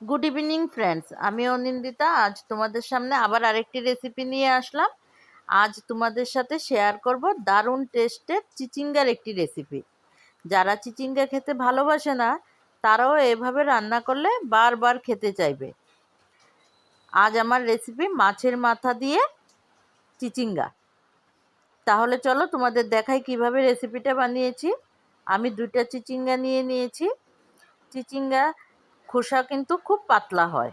Good evening friends, আমি অনিন্দিতা। আজ তোমাদের সামনে আবার আরেকটি রেসিপি নিয়ে আসলাম। আজ তোমাদের সাথে শেয়ার করব দারুণ টেস্টের চিচিঙ্গার একটি রেসিপি। যারা চিচিঙ্গা খেতে ভালোবাসে না, তারাও এভাবে রান্না করলে বারবার খেতে চাইবে। আজ আমার রেসিপি মাছের মাথা দিয়ে চিচিঙ্গা। তাহলে চলো তোমাদের দেখাই কিভাবে রেসিপিটা বানিয়েছি। আমি 2টা চিচিঙ্গা নিয়ে নিয়েছি। চিচিঙ্গা খোসা কিন্তু খুব পাতলা হয়।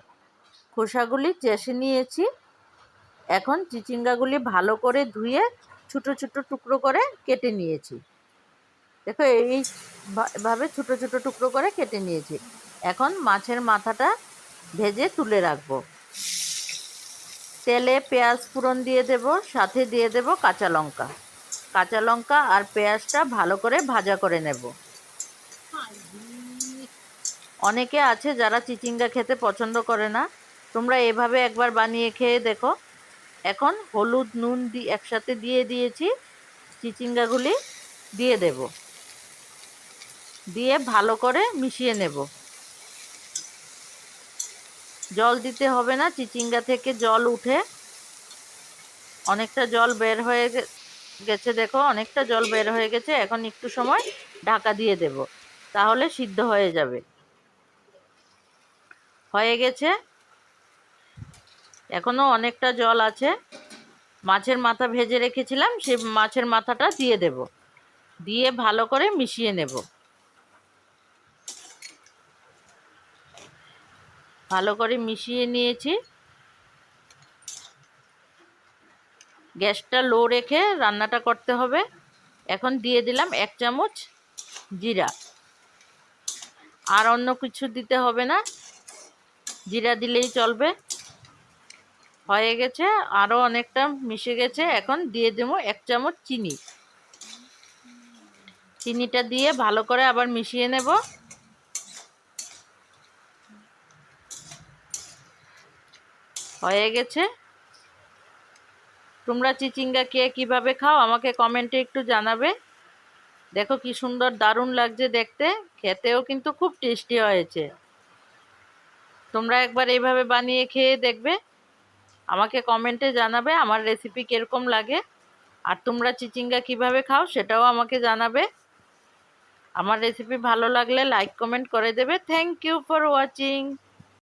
খোসাগুলি চেষে নিয়েছি। এখন চিচিঙ্গাগুলি ভালো করে ধুয়ে ছোট ছোট টুকরো করে কেটে নিয়েছি। দেখো, এইভাবে ছোট ছোট টুকরো করে কেটে নিয়েছি। এখন মাছের মাথাটা ভেজে তুলে রাখবো। তেলে পেঁয়াজ ফোড়ন দিয়ে দেব, সাথে দিয়ে দেব কাঁচা লঙ্কা। কাঁচা লঙ্কা আর পেঁয়াজটা ভালো করে ভাজা করে নেব। অনেকে আছে যারা চিচিঙ্গা খেতে পছন্দ করে না, তোমরা এভাবে একবার বানিয়ে খেয়ে দেখো। এখন হলুদ নুন একসাথে দিয়ে দিয়েছি। চিচিঙ্গাগুলি দিয়ে দেব, দিয়ে ভালো করে মিশিয়ে নেব। জল দিতে হবে না, চিচিঙ্গা থেকে জল উঠে অনেকটা জল বের হয়ে গেছে। দেখো, অনেকটা জল বের হয়ে গেছে। এখন একটু সময় ঢাকা দিয়ে দেব, তাহলে সিদ্ধ হয়ে যাবে। হয়ে গেছে, এখনো অনেকটা জল আছে। মাছের মাথা ভেজে রেখেছিলাম, সেই মাছের মাথাটা দিয়ে দেব, দিয়ে ভালো করে মিশিয়ে নেব। ভালো করে মিশিয়ে নিয়েছি। গ্যাসটা লো রেখে রান্নাটা করতে হবে। এখন দিয়ে দিলাম 1 চামচ জিরা। আর অন্য কিছু দিতে হবে না, জিরা দিলেই চলবে। হয়ে গেছে, আরও অনেকটা মিশে গেছে। এখন দিয়ে দেবো 1 চামচ চিনি। চিনিটা দিয়ে ভালো করে আবার মিশিয়ে নেব। হয়ে গেছে। তোমরা চিচিঙ্গা কে কীভাবে খাও আমাকে কমেন্টে একটু জানাবে। দেখো কি সুন্দর, দারুণ লাগছে দেখতে, খেতেও কিন্তু খুব টেস্টি হয়েছে। তোমরা একবার এইভাবে বানিয়ে খেয়ে দেখবে, আমাকে কমেন্টে জানাবে আমার রেসিপি কীরকম লাগে। আর তোমরা চিচিঙ্গা কিভাবে খাও সেটাও আমাকে জানাবে। আমার রেসিপি ভালো লাগলে লাইক কমেন্ট করে দেবে। Thank you for watching.